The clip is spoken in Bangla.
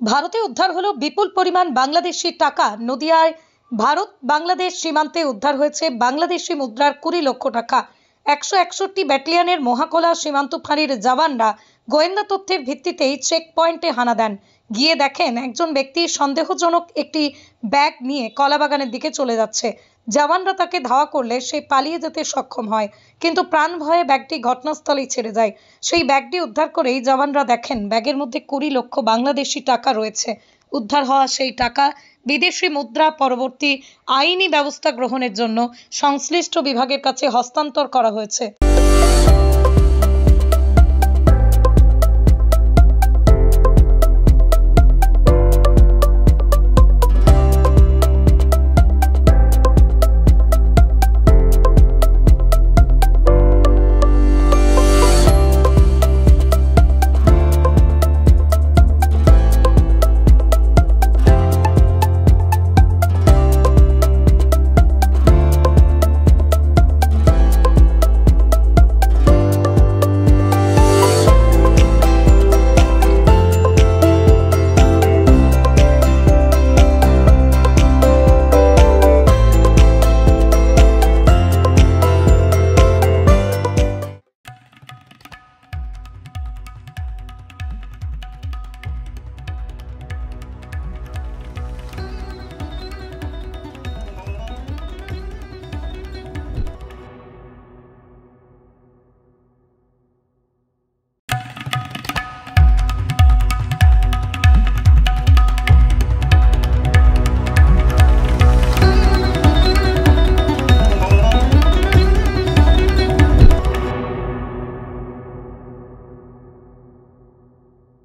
ভারতে উদ্ধার হলো বিপুল পরিমাণ বাংলাদেশি টাকা। নদিয়ায় ভারত বাংলাদেশ সীমান্তে উদ্ধার হয়েছে বাংলাদেশি মুদ্রার 20 লক্ষ টাকা। 161 ব্যাটালিয়নের মহাকলা সীমান্ত ফাঁড়ির জওয়ানরা গোয়েন্দা তথ্যের ভিত্তিতেই চেক পয়েন্টে হানা দেন। গিয়ে দেখেন একজন ব্যক্তি সন্দেহজনক একটি ব্যাগ নিয়ে কলাবাগানের দিকে চলে যাচ্ছে। জওয়ানরা তাকে ধাওয়া করলে সে পালিয়ে যেতে সক্ষম হয়, কিন্তু প্রাণ ভয়ে ব্যাগটি ঘটনাস্থলেই ছেড়ে যায়। সেই ব্যাগটি উদ্ধার করেই জওয়ানরা দেখেন ব্যাগের মধ্যে 20 লক্ষ বাংলাদেশি টাকা রয়েছে। উদ্ধার হওয়া সেই টাকা বিদেশি মুদ্রা পরবর্তী আইনি ব্যবস্থা গ্রহণের জন্য সংশ্লিষ্ট বিভাগের কাছে হস্তান্তর করা হয়েছে।